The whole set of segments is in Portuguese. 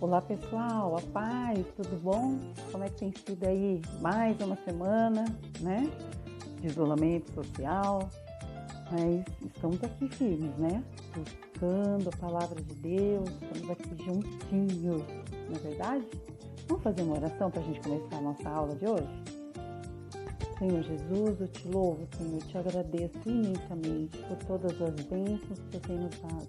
Olá pessoal, a paz, tudo bom? Como é que tem sido aí mais uma semana, né? De isolamento social, mas estamos aqui firmes, né? Buscando a palavra de Deus, estamos aqui juntinhos, não é verdade? Vamos fazer uma oração para a gente começar a nossa aula de hoje? Senhor Jesus, eu te louvo, Senhor, eu te agradeço imensamente por todas as bênçãos que você tem nos dado.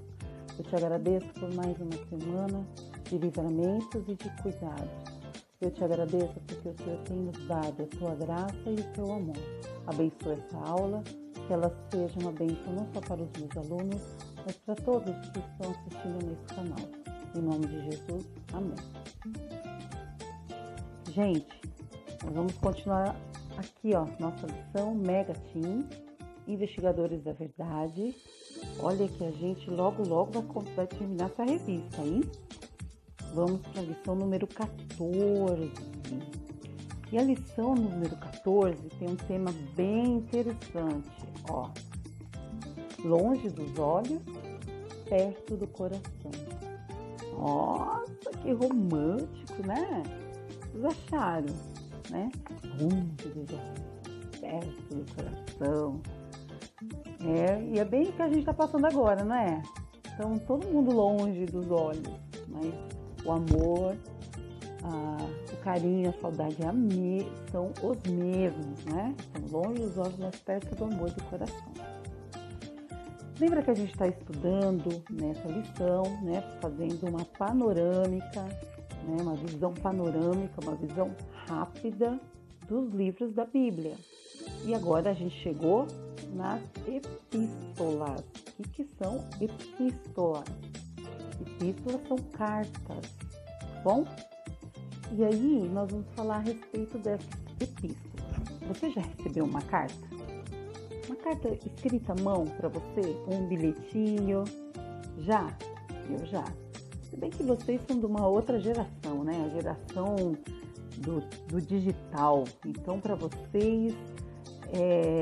Eu te agradeço por mais uma semana de livramentos e de cuidados. Eu te agradeço porque o Senhor tem nos dado a tua graça e o teu amor. Abençoa essa aula, que ela seja uma bênção não só para os meus alunos, mas para todos que estão assistindo nesse canal. Em nome de Jesus, amém. Gente, nós vamos continuar aqui, nossa lição Mega Team, Investigadores da Verdade. Olha que a gente logo vai terminar essa revista, hein? Vamos para a lição número 14. E a lição número 14 tem um tema bem interessante, longe dos olhos, perto do coração. Nossa, que romântico, né? Vocês acharam, né? Longe dos olhos, perto do coração. E é bem o que a gente está passando agora, não é? Então, todo mundo longe dos olhos, mas o amor, o carinho, a saudade são os mesmos, né? Estão longe dos olhos, mas perto do amor do coração. Lembra que a gente está estudando nessa lição, né? Fazendo uma panorâmica, né? Uma visão panorâmica, uma visão rápida dos livros da Bíblia. E agora a gente chegou nas epístolas. O que são epístolas? Epístolas são cartas, tá bom? E aí nós vamos falar a respeito dessas epístolas. Você já recebeu uma carta? Uma carta escrita à mão para você? Um bilhetinho? Já? Eu já. Se bem que vocês são de uma outra geração, né? A geração do digital. Então, para vocês,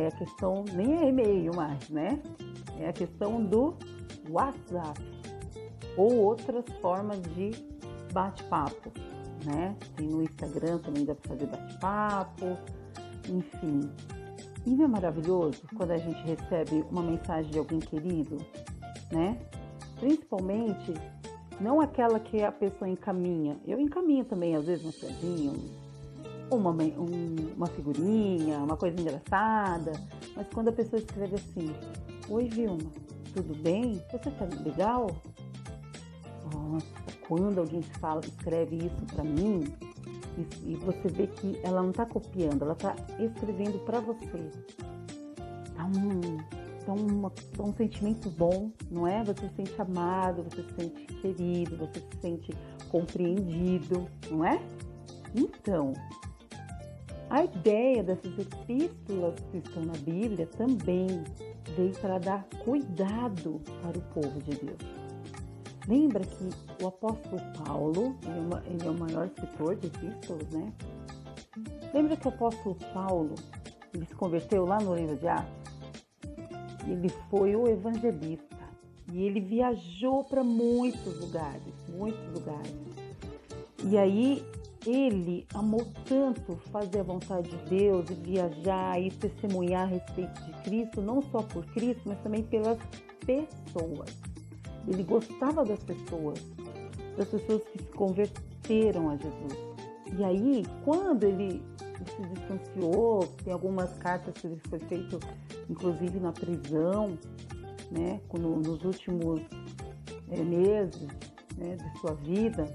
a questão nem é e-mail mais, né? É a questão do WhatsApp ou outras formas de bate-papo, né? Tem no Instagram também dá para fazer bate-papo, enfim. E não é maravilhoso quando a gente recebe uma mensagem de alguém querido, né? Principalmente não aquela que a pessoa encaminha. Eu encaminho também, às vezes, uma piadinha, uma figurinha, uma coisa engraçada. Mas quando a pessoa escreve assim: oi, Vilma, tudo bem? Você tá legal? Nossa, quando alguém escreve isso pra mim, e você vê que ela não tá copiando, ela tá escrevendo pra você. Dá um sentimento bom, não é? Você se sente amado, você se sente querido, você se sente compreendido, não é? Então, a ideia dessas epístolas que estão na Bíblia também veio para dar cuidado para o povo de Deus. Lembra que o apóstolo Paulo, ele é o maior escritor de epístolas, né? Lembra que o apóstolo Paulo, ele se converteu lá no livro de Atos? Ele foi o evangelista e ele viajou para muitos lugares. E aí ele amou tanto fazer a vontade de Deus e viajar e testemunhar a respeito de Cristo, não só por Cristo, mas também pelas pessoas. Ele gostava das pessoas que se converteram a Jesus. E aí, quando ele se distanciou, tem algumas cartas que ele foi feito, inclusive na prisão, né, nos últimos meses, né, de sua vida,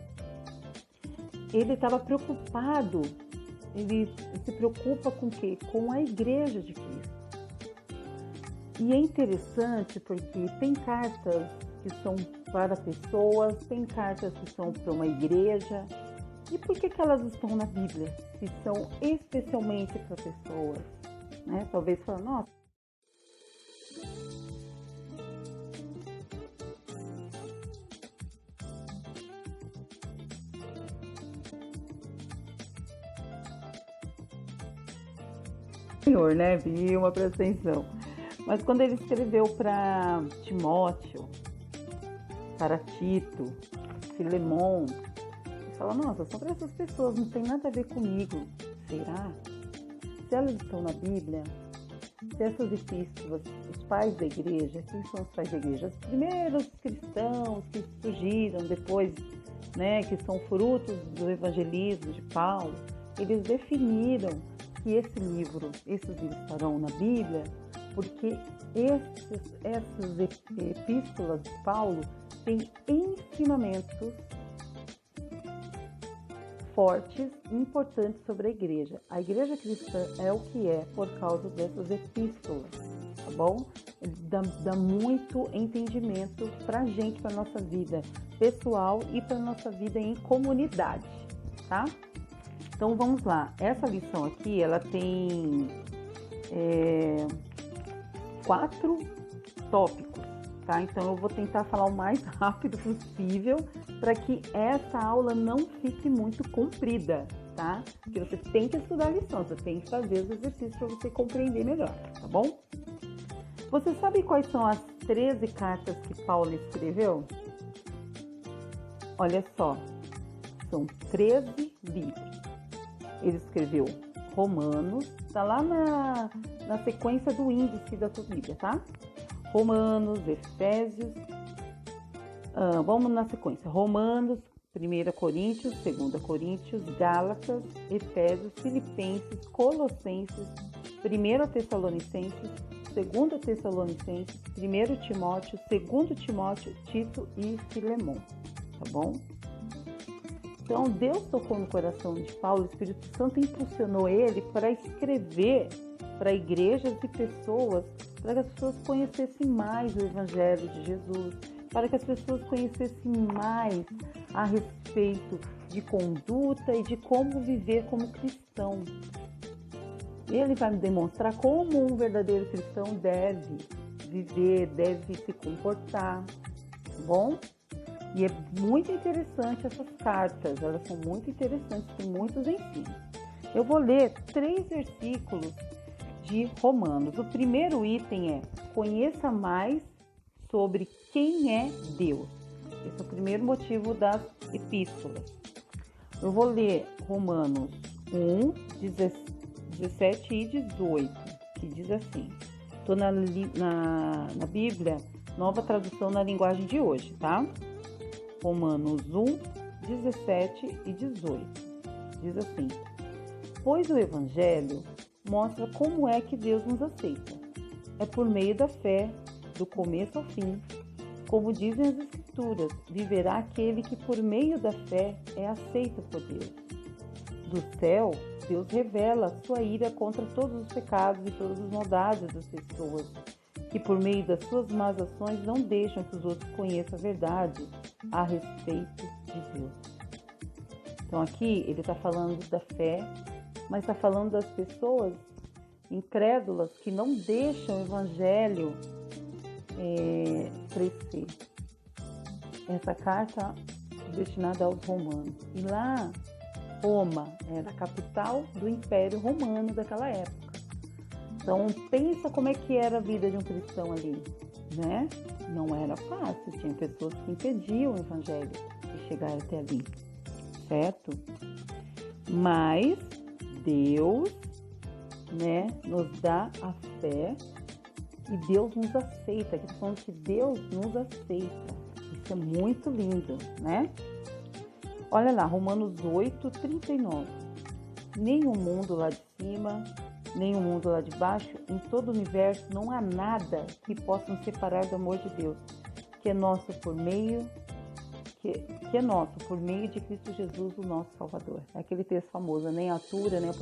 ele estava preocupado. Ele se preocupa com o quê? Com a igreja de Cristo. E é interessante porque tem cartas que são para pessoas, tem cartas que são para uma igreja. E por que elas estão na Bíblia? Se são especialmente para pessoas, né? Talvez falando, nossa. Senhor, né? Vilma, presta atenção. Mas quando ele escreveu para Timóteo, para Tito, Filemon, Fala, nossa, são para essas pessoas, não tem nada a ver comigo. Será? Se elas estão na Bíblia, se essas epístolas, os pais da igreja, quem são os pais da igreja? Os primeiros cristãos que surgiram depois, né, que são frutos do evangelismo de Paulo, eles definiram que esses livros estarão na Bíblia, porque essas epístolas de Paulo têm ensinamentos fortes e importantes sobre a igreja. A igreja cristã é o que é por causa dessas epístolas, tá bom? Ele dá muito entendimento pra gente, pra nossa vida pessoal e pra nossa vida em comunidade, tá? Então vamos lá. Essa lição aqui, ela tem 4 tópicos, tá? Então eu vou tentar falar o mais rápido possível para que essa aula não fique muito comprida, tá? Porque você tem que estudar a lição, você tem que fazer os exercícios para você compreender melhor, tá bom? Você sabe quais são as 13 cartas que Paulo escreveu? Olha só, são 13 livros. Ele escreveu Romanos, tá lá na sequência do índice da sua Bíblia, tá? Romanos, Efésios, vamos na sequência, Romanos, 1 Coríntios, 2 Coríntios, Gálatas, Efésios, Filipenses, Colossenses, 1 Tessalonicenses, 2 Tessalonicenses, 1 Timóteo, 2 Timóteo, Tito e Filemon, tá bom? Então, Deus tocou no coração de Paulo, o Espírito Santo impulsionou ele para escrever para igrejas e pessoas, para que as pessoas conhecessem mais o Evangelho de Jesus, para que as pessoas conhecessem mais a respeito de conduta e de como viver como cristão. Ele vai me demonstrar como um verdadeiro cristão deve viver, deve se comportar, tá bom? E é muito interessante essas cartas, elas são muito interessantes, tem muitos ensinos. Eu vou ler 3 versículos de Romanos. O primeiro item é: conheça mais sobre quem é Deus. Esse é o primeiro motivo das epístolas. Eu vou ler Romanos 1, 17 e 18, que diz assim. Estou na Bíblia, nova tradução na linguagem de hoje, tá? Romanos 1, 17 e 18. Diz assim: pois o Evangelho mostra como é que Deus nos aceita. É por meio da fé, do começo ao fim. Como dizem as Escrituras, viverá aquele que por meio da fé é aceito por Deus. Do céu, Deus revela a sua ira contra todos os pecados e todas as maldades das pessoas, que por meio das suas más ações não deixam que os outros conheçam a verdade a respeito de Deus. Então aqui ele está falando da fé, mas está falando das pessoas incrédulas que não deixam o Evangelho crescer. Essa carta é destinada aos romanos. E lá, Roma era a capital do Império Romano daquela época. Então pensa como é que era a vida de um cristão ali, né? Não era fácil, tinha pessoas que impediam o Evangelho de chegar até ali, certo? Mas Deus, né, nos dá a fé e Deus nos aceita. Aqui está falando que Deus nos aceita. Isso é muito lindo, né? Olha lá, Romanos 8, 39. Nem o mundo lá de cima, nem o mundo lá de baixo, em todo o universo não há nada que possa nos separar do amor de Deus, que é nosso por meio de Cristo Jesus, o nosso Salvador. É aquele texto famoso: nem a altura, nem a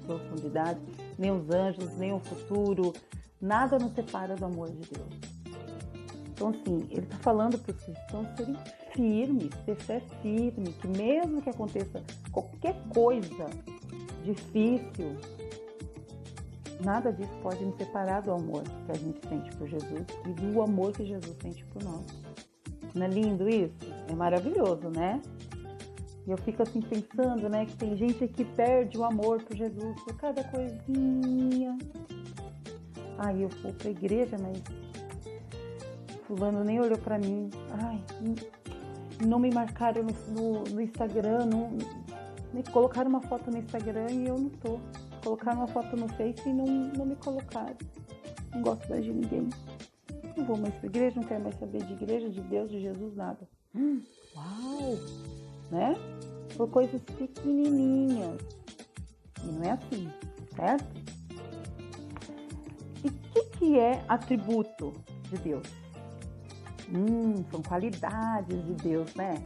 profundidade, nem os anjos, nem o futuro, nada nos separa do amor de Deus. Então, assim, ele está falando para os cristãos serem firmes, ter fé firme, que mesmo que aconteça qualquer coisa difícil, nada disso pode nos separar do amor que a gente sente por Jesus e do amor que Jesus sente por nós. Não é lindo isso? É maravilhoso, né? E eu fico assim pensando, né, que tem gente que perde o amor por Jesus por cada coisinha. Ai, eu vou pra igreja, mas fulano nem olhou pra mim. Ai, não me marcaram no Instagram, me colocaram uma foto no Instagram e eu não tô. Colocaram uma foto no Face e não me colocaram. Não gosto mais de ninguém. Não vou mais pra igreja, não quero mais saber de igreja, de Deus, de Jesus, nada. Uau! Né? Por coisas pequenininhas. E não é assim, certo? E o que é atributo de Deus? São qualidades de Deus, né?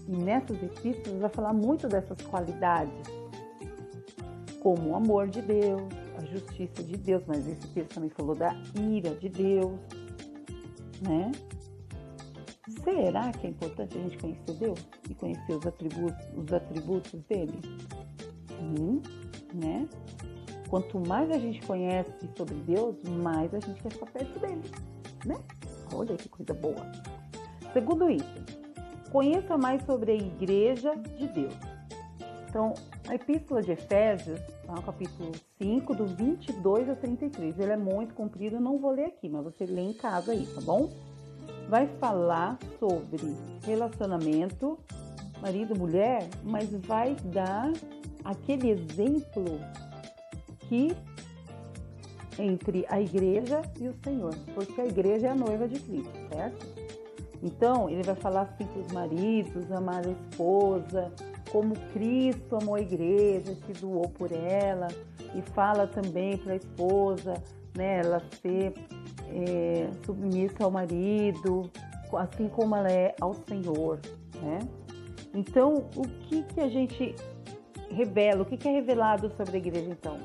E nessas epístolas vai falar muito dessas qualidades, como o amor de Deus, a justiça de Deus, mas esse texto também falou da ira de Deus, né? Será que é importante a gente conhecer Deus e conhecer os atributos dele? Né? Quanto mais a gente conhece sobre Deus, mais a gente quer ficar perto dele, né? Olha que coisa boa. Segundo item, conheça mais sobre a igreja de Deus. Então, a epístola de Efésios, tá, no capítulo 5, do 22 a 33. Ele é muito comprido, eu não vou ler aqui, mas você lê em casa aí, tá bom? Vai falar sobre relacionamento, marido, mulher, mas vai dar aquele exemplo que entre a igreja e o Senhor, porque a igreja é a noiva de Cristo, certo? Então, ele vai falar assim para os maridos, amar a esposa, como Cristo amou a igreja, se doou por ela, e fala também para a esposa, né, ela ser submissa ao marido, assim como ela é ao Senhor, né? Então, o que a gente revela, o que é revelado sobre a igreja, então?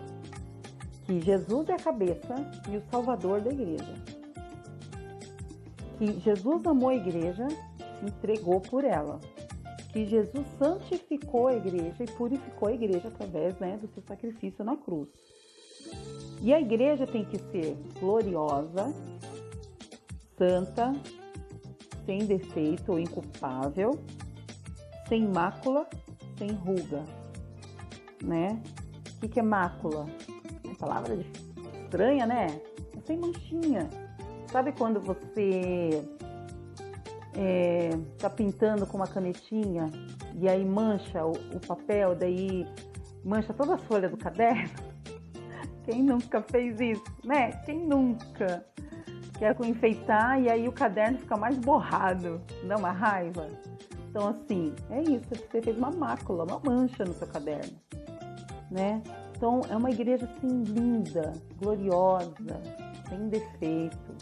Que Jesus é a cabeça e o salvador da igreja. Que Jesus amou a igreja, se entregou por ela. Que Jesus santificou a igreja e purificou a igreja através, né, do seu sacrifício na cruz. E a igreja tem que ser gloriosa, santa, sem defeito ou inculpável, sem mácula, sem ruga, né? O que é mácula? É palavra estranha, né? É sem manchinha. Sabe quando você tá pintando com uma canetinha e aí mancha o papel, daí mancha toda a folha do caderno? Quem nunca fez isso, né? Quem nunca? Quer enfeitar e aí o caderno fica mais borrado, dá uma raiva. Então, assim, é isso, você fez uma mácula, uma mancha no seu caderno, né? Então, é uma igreja, assim, linda, gloriosa, sem defeito.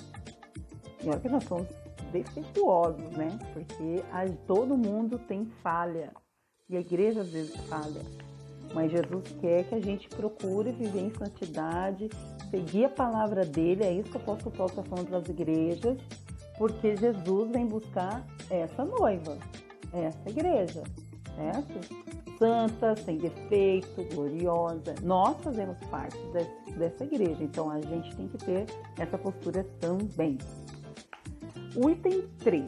E olha que nós somos defeituosos, né? Porque todo mundo tem falha. E a igreja, às vezes, falha. Mas Jesus quer que a gente procure viver em santidade, seguir a palavra dele. É isso que o apóstolo Paulo está falando para as igrejas. Porque Jesus vem buscar essa noiva, essa igreja, certo? Santa, sem defeito, gloriosa. Nós fazemos parte dessa igreja, então a gente tem que ter essa postura também. O item 3.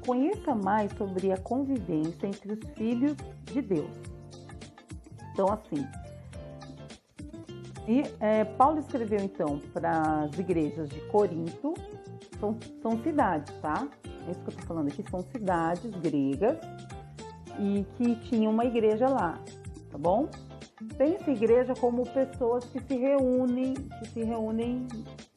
Conheça mais sobre a convivência entre os filhos de Deus. Então, assim, Paulo escreveu, então, para as igrejas de Corinto, são cidades, tá? É isso que eu estou falando aqui, são cidades gregas e que tinham uma igreja lá, tá bom? Pense igreja como pessoas que se reúnem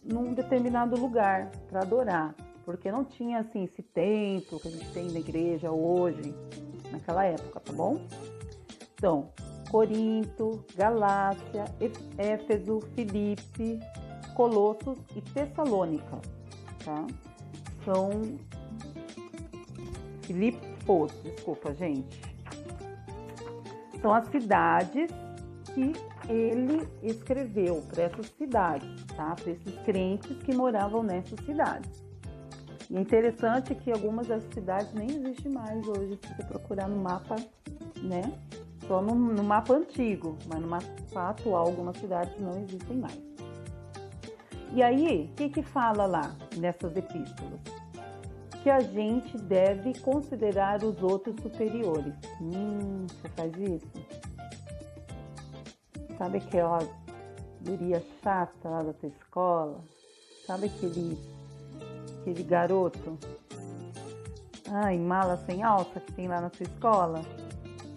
num determinado lugar para adorar, porque não tinha, assim, esse templo que a gente tem na igreja hoje, naquela época, tá bom? Então, Corinto, Galácia, Éfeso, Filipe, Colossos e Tessalônica, tá? São Filipos, desculpa, gente. São as cidades que ele escreveu para essas cidades, tá? Para esses crentes que moravam nessas cidades. E é interessante que algumas dessas cidades nem existem mais hoje, se você procurar no mapa, né? Só no mapa antigo, mas no mapa atual algumas cidades não existem mais. E aí, o que fala lá nessas epístolas? Que a gente deve considerar os outros superiores. Você faz isso? Sabe aquela guria chata lá da tua escola? Sabe aquele garoto Ai, mala sem alça que tem lá na sua escola?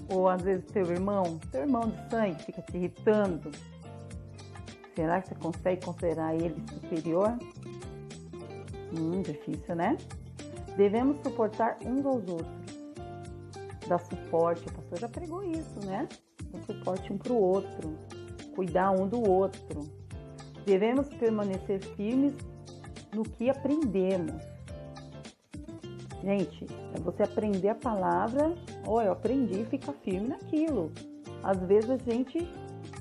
Ou às vezes teu irmão de sangue fica te irritando? Será que você consegue considerar ele superior? Difícil, né? Devemos suportar uns aos outros. Dar suporte, o pastor já pregou isso, né? Dar suporte um para o outro. Cuidar um do outro. Devemos permanecer firmes no que aprendemos. Gente, é você aprender a palavra, eu aprendi e fica firme naquilo. Às vezes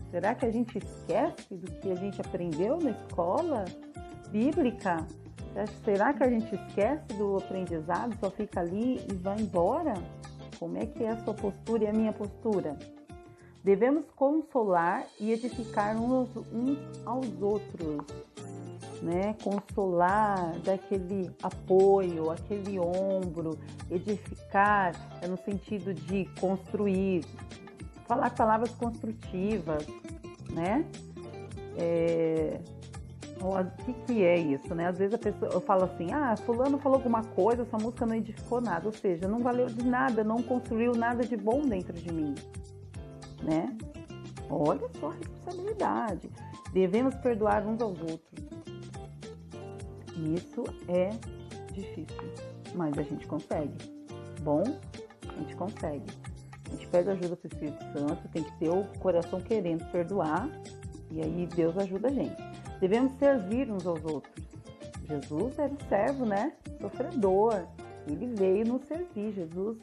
será que a gente esquece do que a gente aprendeu na escola bíblica? Será que a gente esquece do aprendizado, só fica ali e vai embora? Como é que é a sua postura e a minha postura? Devemos consolar e edificar uns aos outros, né? Consolar, dar aquele apoio, aquele ombro, edificar no sentido de construir, falar palavras construtivas, né? O que é isso, né? Às vezes a pessoa, eu falo assim, fulano falou alguma coisa, essa música não edificou nada, ou seja, não valeu de nada, não construiu nada de bom dentro de mim, né? Olha só a responsabilidade. Devemos perdoar uns aos outros. Isso é difícil, mas a gente consegue. Bom, a gente consegue. A gente pede ajuda do Espírito Santo, tem que ter o coração querendo perdoar, e aí Deus ajuda a gente. Devemos servir uns aos outros. Jesus era o servo, né? Sofredor. Ele veio nos servir. Jesus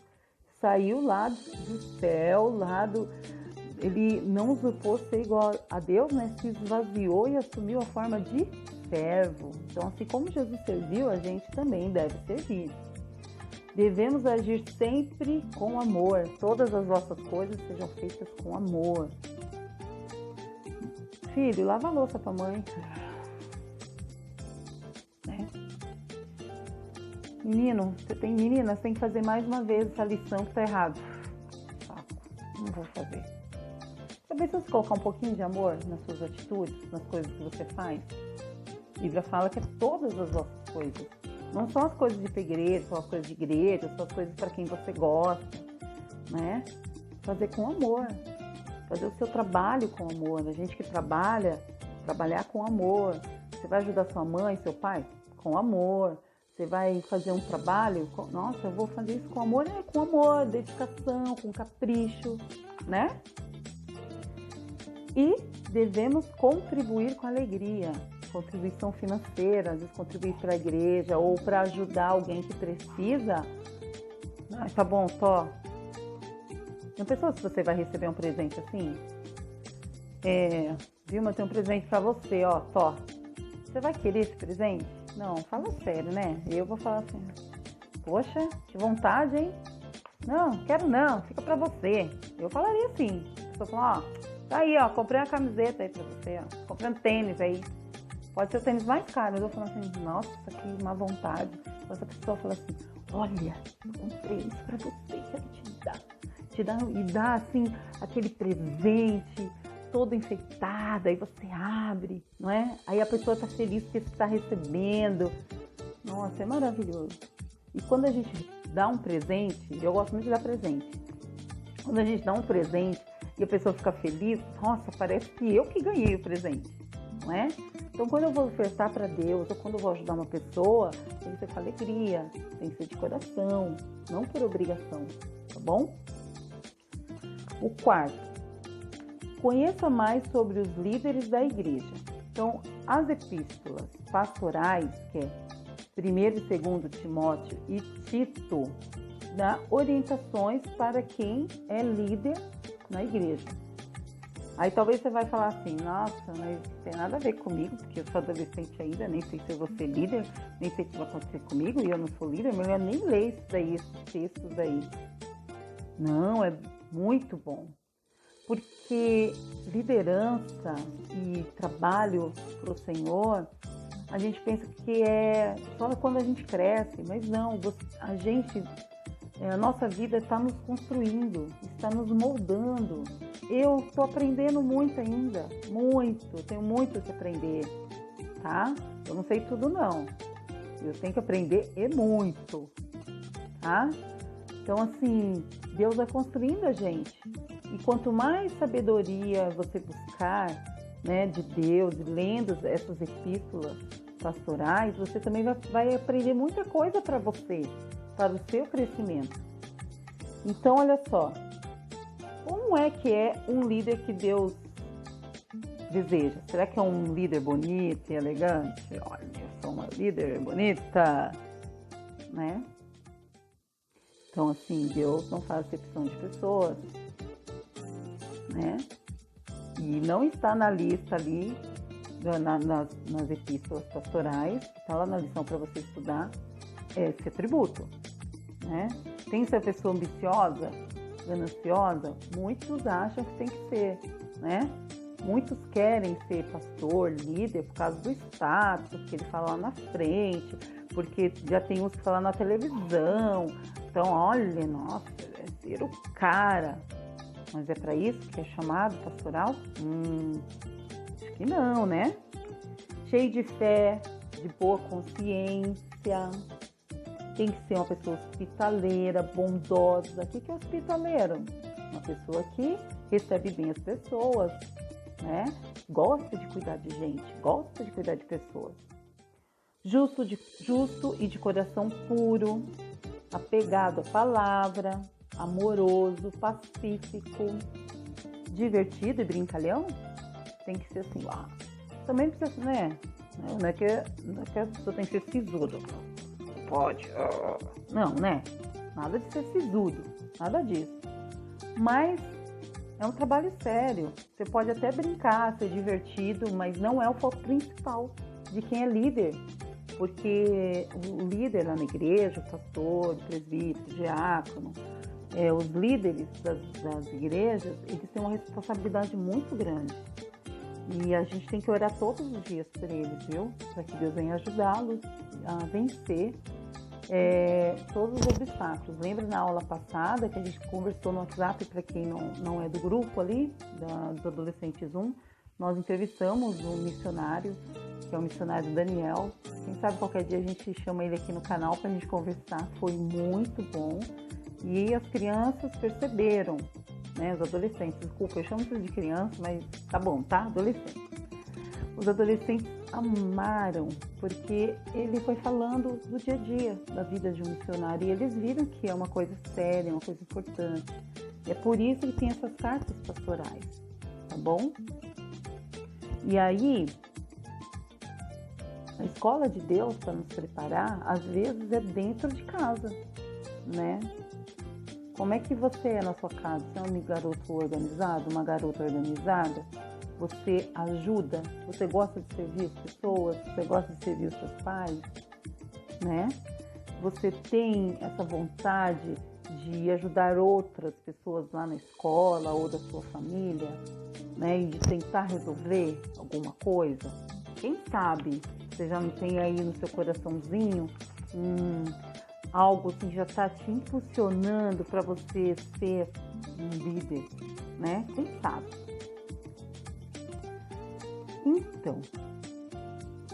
saiu lá do céu, ele não usurpou ser igual a Deus, né? Se esvaziou e assumiu a forma de servo. Então, assim como Jesus serviu, a gente também deve servir. Devemos agir sempre com amor. Todas as vossas coisas sejam feitas com amor. Filho, lava a louça pra mãe. Né? Menina, você tem que fazer mais uma vez essa lição que tá errado. Saco, não vou fazer. Talvez se você colocar um pouquinho de amor nas suas atitudes, nas coisas que você faz. A Bíblia fala que é todas as vossas coisas. Não só as coisas de igreja, só as coisas de igreja, só as coisas para quem você gosta, né? Fazer com amor. Fazer o seu trabalho com amor. A gente que trabalhar com amor. Você vai ajudar sua mãe, seu pai? Com amor. Você vai fazer um trabalho? Nossa, eu vou fazer isso com amor. Com amor, dedicação, com capricho, né? E devemos contribuir com alegria. Contribuição financeira, às vezes contribuir para a igreja ou para ajudar alguém que precisa. Tá bom, Tó. Não pensou se você vai receber um presente assim? Vilma, tem um presente para você, Tó. Você vai querer esse presente? Não, fala sério, né? Eu vou falar assim, poxa, que vontade, hein? Não, quero não, fica para você. Eu falaria assim. A pessoa fala, tá aí, comprei uma camiseta aí para você, comprei um tênis aí. Pode ser o tênis mais caro, mas eu falo assim, nossa, que má vontade. Essa pessoa fala assim, olha, eu comprei isso pra você, quero te dar, e dá assim, aquele presente, todo enfeitado, aí você abre, não é? Aí a pessoa tá feliz porque você tá recebendo. Nossa, é maravilhoso. E quando a gente dá um presente, eu gosto muito de dar presente. Quando a gente dá um presente e a pessoa fica feliz, nossa, parece que eu que ganhei o presente, não é? Então, quando eu vou ofertar para Deus, ou quando eu vou ajudar uma pessoa, tem que ser com alegria, tem que ser de coração, não por obrigação, tá bom? O quarto, conheça mais sobre os líderes da igreja. Então, as epístolas pastorais, que é 1º e 2º Timóteo e Tito, dá orientações para quem é líder na igreja. Aí talvez você vai falar assim, nossa, mas não tem nada a ver comigo, porque eu sou adolescente ainda, nem sei se eu vou ser líder, nem sei o que vai acontecer comigo, e eu não sou líder, melhor nem ler isso daí, esses textos aí. Não, é muito bom. Porque liderança e trabalho para o Senhor, a gente pensa que é só quando a gente cresce, mas não, a nossa vida está nos construindo, está nos moldando. Eu estou aprendendo muito ainda, tenho muito que aprender, tá? Eu não sei tudo não, eu tenho que aprender e muito, tá? Então, assim, Deus vai construindo a gente. E quanto mais sabedoria você buscar, né, de Deus, lendo essas epístolas pastorais, você também vai aprender muita coisa para você, para o seu crescimento. Então, olha só, como é que é um líder que Deus deseja? Será que é um líder bonito e elegante? Olha, eu sou uma líder bonita, né? Então, assim, Deus não faz acepção de pessoas, né? E não está na lista ali, nas epístolas pastorais, que está lá na lição para você estudar, esse atributo, né? Tem que ser pessoa ambiciosa, gananciosa? Muitos acham que tem que ser, né? Muitos querem ser pastor, líder, por causa do status, porque ele fala lá na frente, porque já tem uns que falam na televisão. Então, olha, nossa, é ser o cara. Mas é para isso que é chamado pastoral? Acho que não, né? Cheio de fé, de boa consciência. Tem que ser uma pessoa hospitaleira, bondosa. O que é hospitaleiro? Uma pessoa que recebe bem as pessoas, né? Gosta de cuidar de gente, gosta de cuidar de pessoas. Justo e de coração puro, apegado à palavra, amoroso, pacífico, divertido e brincalhão. Tem que ser assim, também precisa, né? Não é que a pessoa tem que ser sisudo. Pode. Não, né? Nada de ser sisudo, nada disso. Mas é um trabalho sério. Você pode até brincar, ser divertido, mas não é o foco principal de quem é líder. Porque o líder lá na igreja, o pastor, o presbítero, o diácono, os líderes das igrejas, eles têm uma responsabilidade muito grande. E a gente tem que orar todos os dias por eles, viu? Para que Deus venha ajudá-los a vencer todos os obstáculos. Lembra na aula passada que a gente conversou no WhatsApp, para quem não é do grupo ali, dos Adolescentes 1, nós entrevistamos um missionário, que é o missionário Daniel. Quem sabe qualquer dia a gente chama ele aqui no canal para a gente conversar. Foi muito bom. E as crianças perceberam, né? Os adolescentes, desculpa, eu chamo isso de criança, mas tá bom, tá? Adolescentes. Os adolescentes amaram, porque ele foi falando do dia a dia da vida de um missionário e eles viram que é uma coisa séria, uma coisa importante. E é por isso que tem essas cartas pastorais, tá bom? E aí, a escola de Deus, para nos preparar, às vezes é dentro de casa, né? Como é que você é na sua casa? Você é um garoto organizado, uma garota organizada? Você ajuda? Você gosta de servir as pessoas? Você gosta de servir os seus pais? Né? Você tem essa vontade de ajudar outras pessoas lá na escola ou da sua família? Né? E de tentar resolver alguma coisa? Quem sabe você já não tem aí no seu coraçãozinho algo assim que já está te impulsionando para você ser um líder, né? Quem sabe? Então,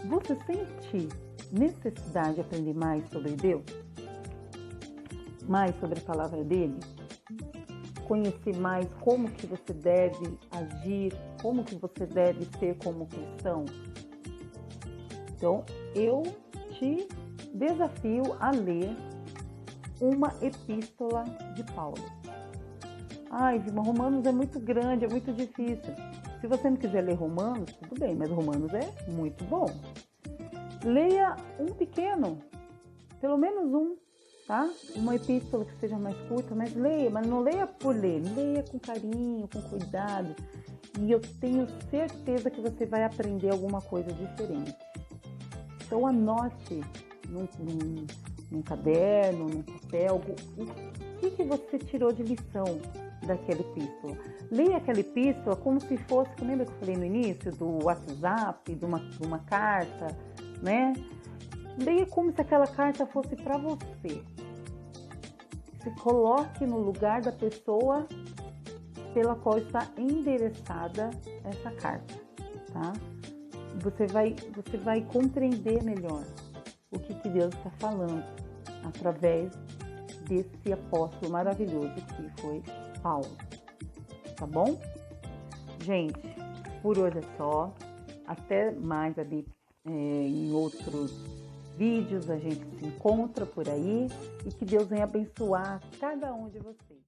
você sente necessidade de aprender mais sobre Deus? Mais sobre a palavra dele? Conhecer mais como que você deve agir, como que você deve ser como cristão? Então, eu te desafio a ler uma epístola de Paulo. Ai, Vilma, Romanos é muito grande, é muito difícil. Se você não quiser ler Romanos, tudo bem, mas Romanos é muito bom. Leia um pequeno, pelo menos um, tá? Uma epístola que seja mais curta, mas leia, mas não leia por ler, leia com carinho, com cuidado. E eu tenho certeza que você vai aprender alguma coisa diferente. Então anote num caderno, num papel, o que você tirou de lição daquela epístola. Leia aquela epístola como se fosse, lembra que eu falei no início, do WhatsApp, de uma carta, né? Leia como se aquela carta fosse para você. Se coloque no lugar da pessoa pela qual está endereçada essa carta, tá? Você vai compreender melhor o que Deus está falando através desse apóstolo maravilhoso que foi Paulo. Tá bom? Gente, por hoje é só. Até mais ali em outros vídeos. A gente se encontra por aí. E que Deus venha abençoar cada um de vocês.